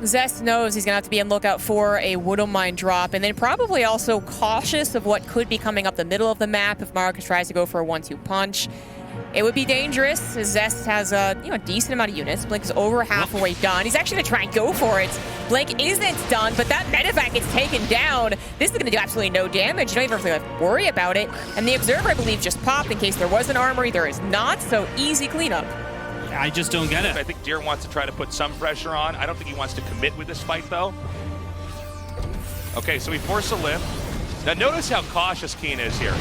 Zest knows he's going to have to be on lookout for a Widowmine drop, and then probably also cautious of what could be coming up the middle of the map if Marcus tries to go for a 1-2 punch. It would be dangerous, as Zest has a decent amount of units. Blink is over halfway done. He's actually going to try and go for it. Blink isn't done, but that medevac gets taken down. This is going to do absolutely no damage. You don't even have to worry about it. And the Observer, I believe, just popped in case there was an armory. There is not, so easy cleanup. I just don't get it. I think Deer wants to try to put some pressure on. I don't think he wants to commit with this fight, though. Okay, so we force a lift. Now notice how cautious Keen is here.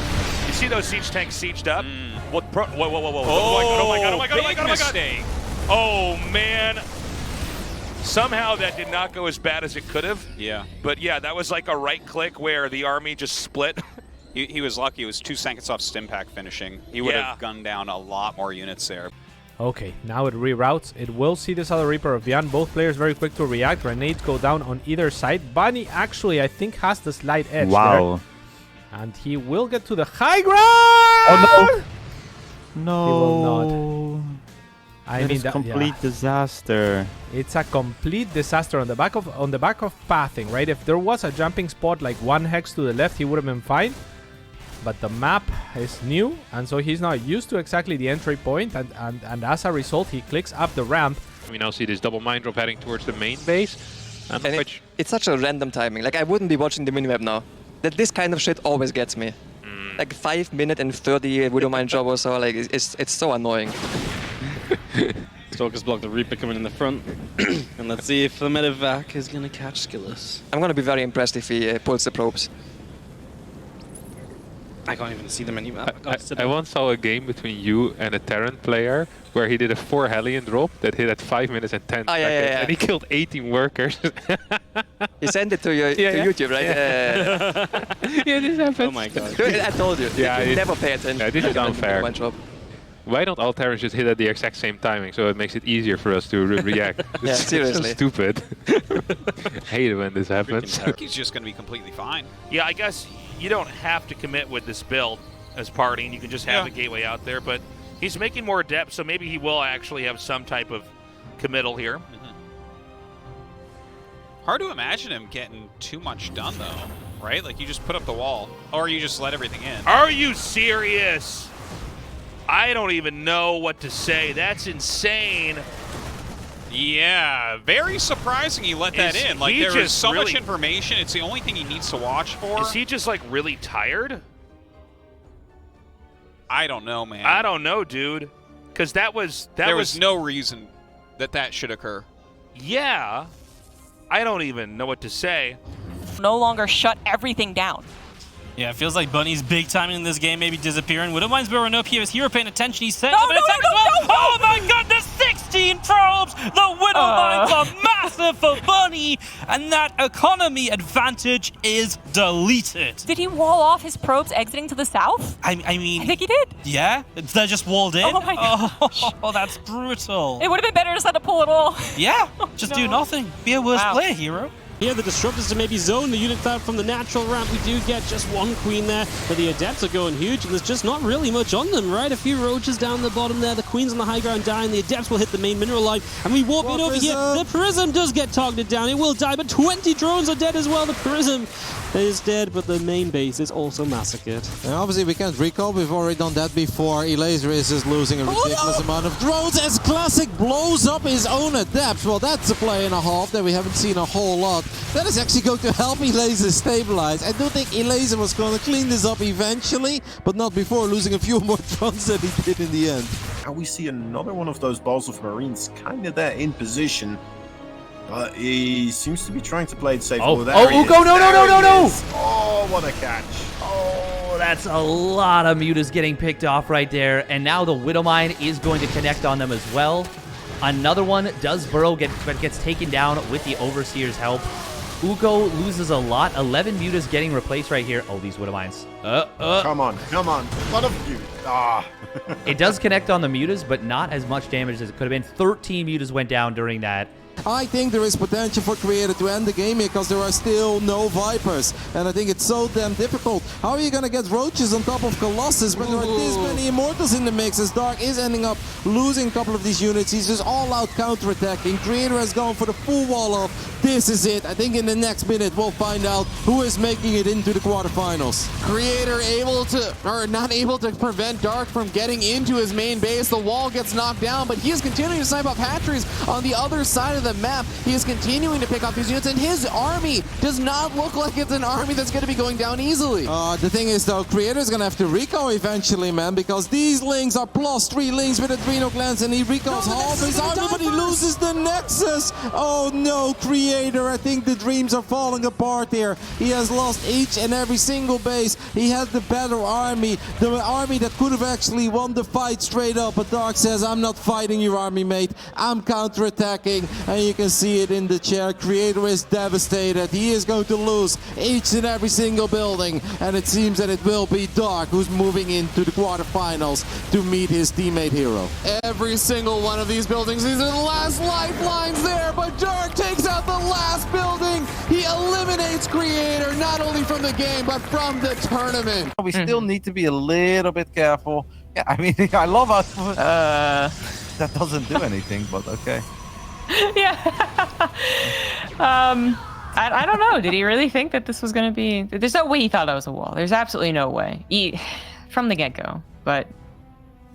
You see those siege tanks sieged up? Whoa. Oh my god. Mistake. Oh, man. Somehow that did not go as bad as it could have. Yeah. But yeah, that was like a right click where the army just split. He was lucky. It was 2 seconds off Stimpack finishing. He would have gunned down a lot more units there. Okay, now it reroutes. It will see this other Reaper of Beyond. Both players very quick to react. Grenades go down on either side. Bunny actually, I think, has the slight edge there. And he will get to the high ground! Oh, no. No. He will not. I mean, that is complete disaster. It's a complete disaster on the back of pathing, right? If there was a jumping spot like 1 hex to the left, he would have been fine. But the map is new, and so he's not used to exactly the entry point, and as a result, he clicks up the ramp. We now see this double mine drop heading towards the main base. And it's such a random timing. Like, I wouldn't be watching the minimap now. This kind of shit always gets me. Like 5 minute and 30 Widowmine drop or so, like, it's so annoying. Stalker's blocked the Reaper coming in the front. And let's see if the medevac is going to catch Skillous. I'm going to be very impressed if he pulls the probes. I can't even see the minimap. I once saw a game between you and a Terran player where he did a 4 Hellion drop that hit at 5 minutes and 10 seconds, and he killed 18 workers. He sent it to your YouTube, right? Yeah, this happens. Oh my god. I told you. Yeah, you never pay attention. Yeah, this is unfair. Why don't all Terrans just hit at the exact same timing so it makes it easier for us to react? Yeah, seriously. So stupid. I hate it when this happens. He's just going to be completely fine. Yeah, I guess you don't have to commit with this build as partying. You can just have the gateway out there, but he's making more depth, so maybe he will actually have some type of committal here. Hard to imagine him getting too much done, though, right? Like, you just put up the wall, or you just let everything in. Are you serious? I don't even know what to say. That's insane. Yeah, very surprising he let that in. Like, there is so much information. It's the only thing he needs to watch for. Is he just, like, really tired? I don't know, man. I don't know, dude. Because there was no reason that should occur. Yeah. I don't even know what to say. No longer shut everything down. Yeah, it feels like Bunny's big timing in this game maybe disappearing. Widowmine's blowing up here. Is Hero paying attention? He's setting up an attack as well. Oh my goodness, 16 probes! The Widowmines are massive for Bunny, and that economy advantage is deleted. Did he wall off his probes exiting to the south? I mean... I think he did. Yeah? They're just walled in? Oh my gosh. Oh, that's brutal. It would have been better just had to pull it all. Yeah, just do nothing. Be a worse player, Hero. Here, the Disruptors to maybe zone the unit out from the natural ramp. We do get just 1 Queen there, but the Adepts are going huge, and there's just not really much on them, right? A few Roaches down the bottom there. The Queen's on the high ground dying. The Adepts will hit the main mineral line, and we warp it over here. The Prism does get targeted down. It will die, but 20 drones are dead as well. The Prism is dead, but the main base is also massacred. And obviously we can't recall, we've already done that before. Elaser is just losing a ridiculous amount of drones as Classic blows up his own Adept. Well, that's a play and a half that we haven't seen a whole lot. That is actually going to help Elaser stabilize. I do think Elaser was going to clean this up eventually, but not before losing a few more drones than he did in the end. And we see another one of those balls of Marines kind of there in position. He seems to be trying to play it safe. Ukko, no! Oh, what a catch. Oh, that's a lot of mutas getting picked off right there. And now the Widowmine is going to connect on them as well. Another one does burrow, but gets taken down with the Overseer's help. Ukko loses a lot. 11 mutas getting replaced right here. Oh, these Widowmines. Come on. What a few. It does connect on the mutas, but not as much damage as it could have been. 13 mutas went down during that I think there is potential for Creator to end the game here because there are still no Vipers. And I think it's so damn difficult. How are you going to get Roaches on top of Colossus when there are this many Immortals in the mix, as Dark is ending up losing a couple of these units? He's just all out counterattacking. Creator has gone for the full wall off. This is it. I think in the next minute we'll find out who is making it into the quarterfinals. Creator able to, or not able to prevent Dark from getting into his main base. The wall gets knocked down, but he is continuing to snipe up hatcheries on the other side of the map. He is continuing to pick up these units, and his army does not look like it's an army that's going to be going down easily. The thing is, though, Creator's going to have to recall eventually, man, because these links are +3 links with Adrenal Glands, and he recalls half his army, but he loses the Nexus. Oh no, Creator, I think the dreams are falling apart here. He has lost each and every single base. He has the better army, the army that could have actually won the fight straight up, but Dark says, I'm not fighting your army, mate. I'm counterattacking, and you can see it in the chair. Creator is devastated. He is going to lose each and every single building, and it seems that it will be Dark who's moving into the quarterfinals to meet his teammate Hero. Every single one of these buildings, these are the last lifelines there, but Dark takes out the last building. He eliminates Creator, not only from the game, but from the tournament. We still need to be a little bit careful. Yeah, I mean, I love us. That doesn't do anything, but okay. Yeah. I don't know. Did he really think that this was going to be... There's no way he thought that was a wall. There's absolutely no way. From the get-go. But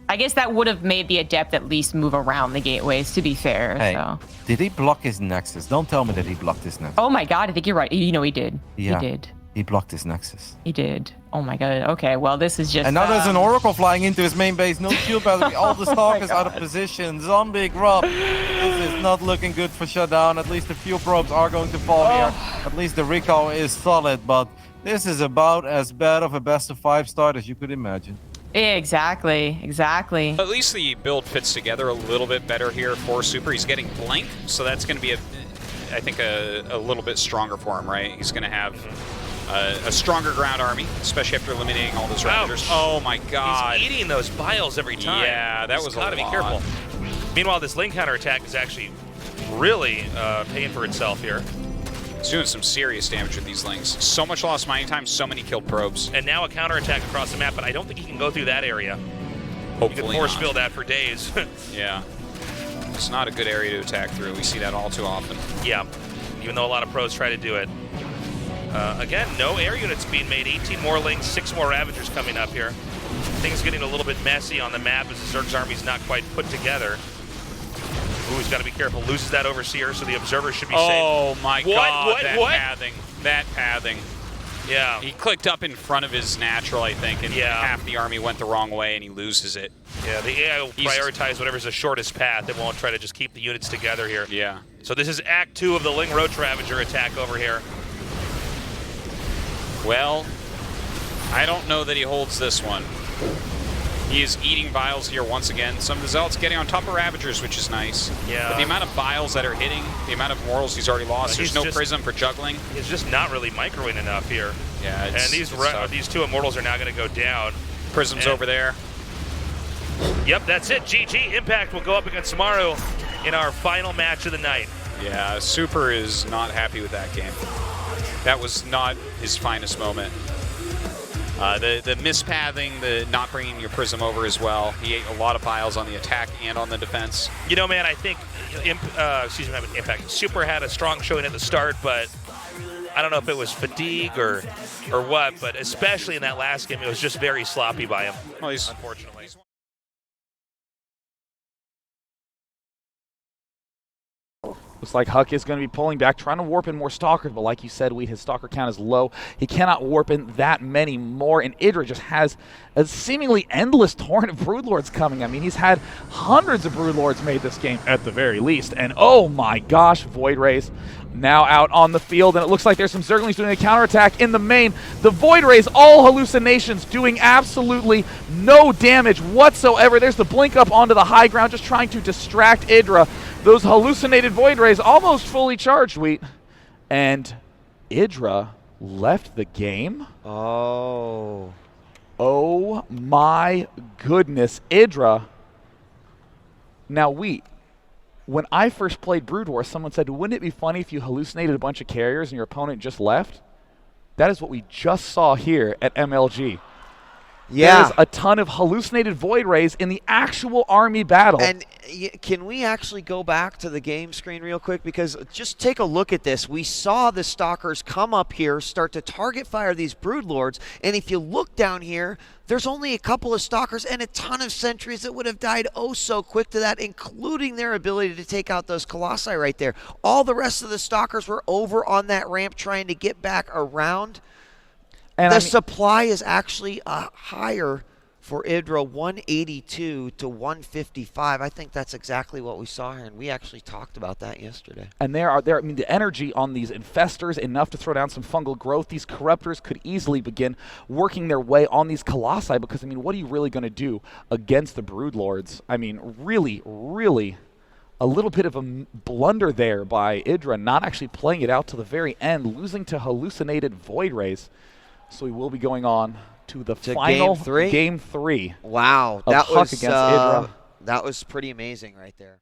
I guess that would have made the Adept at least move around the gateways, to be fair. Hey, so. Did he block his Nexus? Don't tell me that he blocked his Nexus. Oh my god, I think you're right. You know he did. Yeah, he did. He blocked his Nexus. He did. Oh my god. Okay, well, this is just... And now there's an Oracle flying into his main base. No shield battery. All the Stalkers out of position. Zombie grub. This is not looking good for Shadown. At least a few probes are going to fall here. At least the recall is solid, but this is about as bad of a best of 5 start as you could imagine. Exactly. At least the build fits together a little bit better here for Super. He's getting Blink, so that's going to be, I think, a little bit stronger for him, right? He's going to have a stronger ground army, especially after eliminating all those Ravagers. Oh my god. He's eating those biles every time. Yeah, that was a lot. Gotta be careful. Meanwhile, this link counter attack is actually really paying for itself here. He's doing some serious damage with these links. So much lost mining time, so many killed probes. And now a counter attack across the map, but I don't think he can go through that area. Hopefully you can force field that for days. Yeah. It's not a good area to attack through. We see that all too often. Yeah, even though a lot of pros try to do it. Again, no air units being made. 18 more links, 6 more Ravagers coming up here. Things getting a little bit messy on the map as the Zerg's army's not quite put together. Ooh, he's got to be careful. Loses that Overseer, so the Observer should be safe. Oh my god, what? pathing. That pathing. Yeah. He clicked up in front of his natural, I think, and half the army went the wrong way, and he loses it. Yeah, the AI will prioritize whatever's the shortest path. It won't try to just keep the units together here. Yeah. So this is Act 2 of the Ling Roach Ravager attack over here. Well, I don't know that he holds this one. He is eating vials here once again. Some of the Zealots getting on top of Ravagers, which is nice. Yeah. But the amount of vials that are hitting, the amount of morals he's already lost, there's no Prism for juggling. He's just not really microing enough here. Yeah, and these 2 Immortals are now going to go down. Prism's over there. Yep, that's it. GG. Impact will go up against Maru in our final match of the night. Yeah, Super is not happy with that game. That was not his finest moment. The mispathing, the not bringing your Prism over as well. He ate a lot of vials on the attack and on the defense. You know, man, I think Impact Super had a strong showing at the start, but I don't know if it was fatigue or what, but especially in that last game, it was just very sloppy by him, unfortunately. Looks like Huck is going to be pulling back, trying to warp in more Stalkers, but like you said, his Stalker count is low. He cannot warp in that many more, and Idra just has a seemingly endless torrent of Broodlords coming. I mean, he's had hundreds of Broodlords made this game at the very least, and oh my gosh, Void Rays now out on the field, and it looks like there's some Zerglings doing a counterattack in the main. The Void Rays, all hallucinations, doing absolutely no damage whatsoever. There's the blink up onto the high ground, just trying to distract Idra. Those hallucinated Void Rays almost fully charged, Wheat. And Idra left the game. Oh my goodness. Idra. Now, Wheat, when I first played Brood War, someone said, wouldn't it be funny if you hallucinated a bunch of carriers and your opponent just left? That is what we just saw here at MLG. Yeah. There's a ton of hallucinated Void Rays in the actual army battle. And can we actually go back to the game screen real quick? Because just take a look at this. We saw the Stalkers come up here, start to target fire these Broodlords, and if you look down here, there's only a couple of Stalkers and a ton of sentries that would have died oh so quick to that, including their ability to take out those Colossi right there. All the rest of the Stalkers were over on that ramp trying to get back around. And the supply is actually higher for Idra, 182 to 155. I think that's exactly what we saw here, and we actually talked about that yesterday. And I mean, the energy on these infestors, enough to throw down some fungal growth. These corruptors could easily begin working their way on these Colossi because, I mean, what are you really going to do against the Broodlords? I mean, really, really a little bit of a blunder there by Idra, not actually playing it out to the very end, losing to hallucinated Void Rays. So we will be going on to the final game 3. Wow, that was against Idra. That was pretty amazing right there.